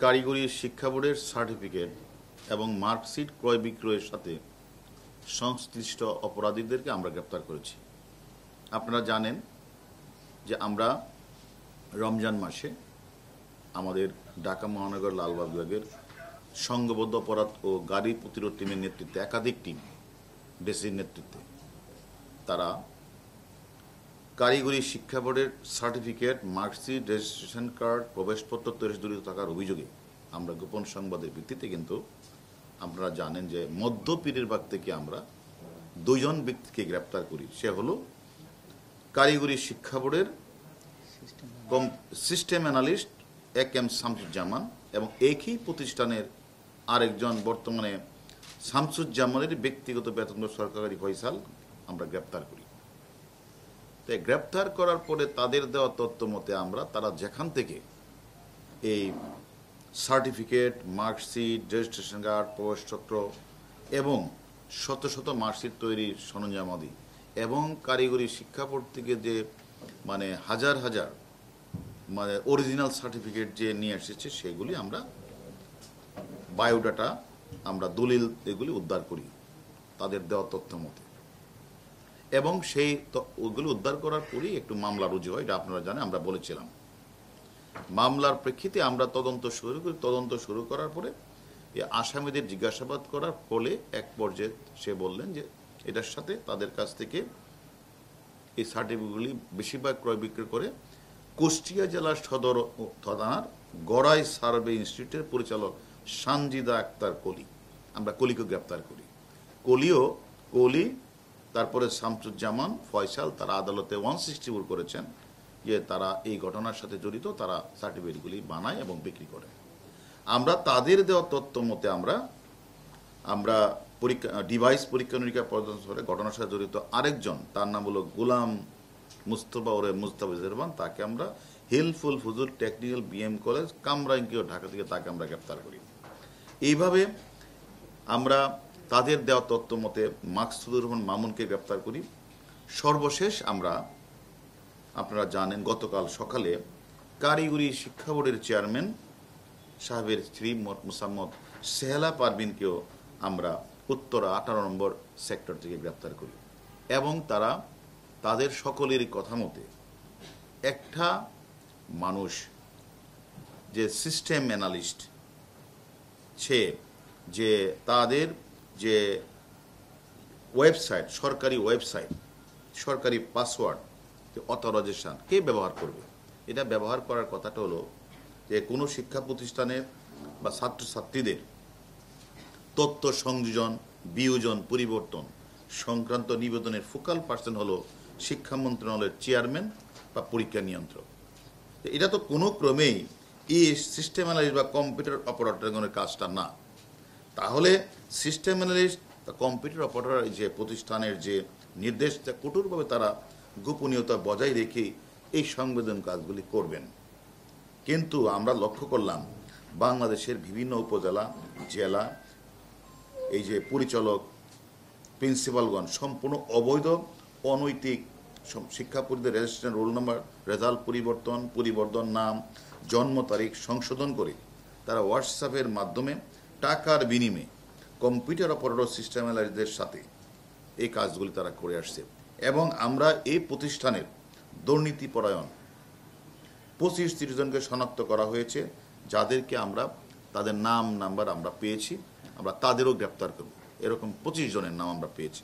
কারিগরি শিক্ষা বোর্ডের সার্টিফিকেট এবং মার্কশিট ক্রয় বিক্রয়ের সাথে সংশ্লিষ্ট অপরাধীদেরকে আমরা গ্রেপ্তার করেছি। আপনারা জানেন যে আমরা রমজান মাসে আমাদের ঢাকা মহানগর লালবাগ বিভাগের সংঘবদ্ধ অপরাধ ও গাড়ি প্রতিরোধ টিমের নেতৃত্বে একাধিক টিম ডিসির নেতৃত্বে তারা কারিগরি শিক্ষা বোর্ডের সার্টিফিকেট, মার্কশিট, রেজিস্ট্রেশন কার্ড, প্রবেশপত্র তৈরি জড়িত থাকার অভিযোগে আমরা গোপন সংবাদের ভিত্তিতে কিন্তু আপনারা জানেন যে মধ্যপীরের বাগ থেকে আমরা 2 জন ব্যক্তিকে গ্রেপ্তার করি। সে হলো কারিগরি শিক্ষা বোর্ডের সিস্টেম অ্যানালিস্ট এম শামসুজ্জামান এবং একই প্রতিষ্ঠানের আরেকজন বর্তমানে শামসুজ্জামানের ব্যক্তিগত বেতন সরকারি ফয়সাল আমরা গ্রেপ্তার করি। তাই গ্রেপ্তার করার পরে তাদের দেওয়া তথ্য মতে আমরা তারা যেখান থেকে এই সার্টিফিকেট, মার্কশিট, রেজিস্ট্রেশন কার্ড, প্রবেশপত্র এবং শত শত মার্কশিট তৈরির সরঞ্জামাদি এবং কারিগরি শিক্ষা বোর্ড থেকে যে হাজার হাজার অরিজিনাল সার্টিফিকেট যে নিয়ে এসেছে সেগুলি আমরা বায়োডাটা, আমরা দলিল এগুলি উদ্ধার করি তাদের দেওয়া তথ্য মতে, এবং সেই ওগুলো উদ্ধার করার পরেই একটু মামলা রুজু হয়। এটা আপনারা জানেন, আমরা বলেছিলাম। মামলার প্রেক্ষিতে আমরা তদন্ত শুরু করি। তদন্ত শুরু করার পরে এই আসামিদের জিজ্ঞাসাবাদ করার ফলে এক পর্যায়ে সে বললেন যে এটার সাথে তাদের কাছ থেকে এই সার্টিফিকেটগুলি বেশিরভাগ ক্রয় বিক্রয় করে কুষ্টিয়া জেলার সদর থানার গড়াই সার্ভে ইনস্টিটিউটের পরিচালক সানজিদা আক্তার কলি, আমরা কলিকে গ্রেপ্তার করি। কলি তারপরে শামসুজ্জামান, ফয়সাল তারা আদালতে 164 করেছেন যে তারা এই ঘটনার সাথে জড়িত, তারা সার্টিফিকেটগুলি বানায় এবং বিক্রি করে। আমরা তাদের দেওয়া তথ্য মতে আমরা ডিভাইস পরীক্ষা নিরীক্ষা পর্যন্ত করে ঘটনার সাথে জড়িত আরেকজন, তার নাম হলো গোলাম মুস্তফা ওরে মুস্তাফিজুর রহমান, তাকে আমরা Hilful Fuzul technical BM college কামরাঙ্গীয় ঢাকা থেকে তাকে আমরা গ্রেপ্তার করি। এইভাবে আমরা তাদের দেওয়া তথ্য মতে মাকসুদুর রহমান মামুনকে গ্রেপ্তার করি। সর্বশেষ আপনারা জানেন গতকাল সকালে কারিগরি শিক্ষা বোর্ডের চেয়ারম্যান সাহেবের স্ত্রী মুসাম্মদ সেহেলা পারভিনকেও আমরা উত্তরা 18 নম্বর সেক্টর থেকে গ্রেপ্তার করি। এবং তাদের সকলেরই কথা মতে একটা মানুষ যে সিস্টেম অ্যানালিস্ট, সে যে তাদের যে ওয়েবসাইট, সরকারি পাসওয়ার্ড অথরাইজেশন কে ব্যবহার করবে, এটা ব্যবহার করার কথাটা হলো যে কোনো শিক্ষা প্রতিষ্ঠানের বা ছাত্রছাত্রীদের তথ্য সংযোজন, বিয়োজন, পরিবর্তন সংক্রান্ত নিবেদনের ফোকাল পার্সন হলো শিক্ষা মন্ত্রণালয়ের চেয়ারম্যান বা পরীক্ষা নিয়ন্ত্রক। এটা তো কোনো ক্রমেই এই সিস্টেম অ্যানালিস্ট বা কম্পিউটার অপারেটরের কাজটা না। তাহলে সিস্টেম অ্যানালিস্ট বা কম্পিউটার অপারেটর যে প্রতিষ্ঠানের যে নির্দেশ, কঠোরভাবে তারা গোপনীয়তা বজায় রেখে এই সংবেদন কাজগুলি করবেন। কিন্তু আমরা লক্ষ্য করলাম বাংলাদেশের বিভিন্ন উপজেলা, জেলা, এই যে পরিচালক, প্রিন্সিপালগণ সম্পূর্ণ অবৈধ, অনৈতিক শিক্ষা পরিদের রেজিস্ট্রেশন রোল নাম্বার, রেজাল্ট পরিবর্তন, নাম, জন্ম তারিখ সংশোধন করে তারা হোয়াটসঅ্যাপের মাধ্যমে টাকার বিনিময়ে কম্পিউটার অপারেটর সিস্টেম অ্যানালিস্টদের সাথে এই কাজগুলি তারা করে আসছে। এবং আমরা এই প্রতিষ্ঠানের দুর্নীতিপরায়ণ 25-30 জনকে শনাক্ত করা হয়েছে, যাদেরকে আমরা তাদের নাম নাম্বার আমরা পেয়েছি, আমরা তাদেরও গ্রেপ্তার করব। এরকম 25 জনের নাম আমরা পেয়েছি।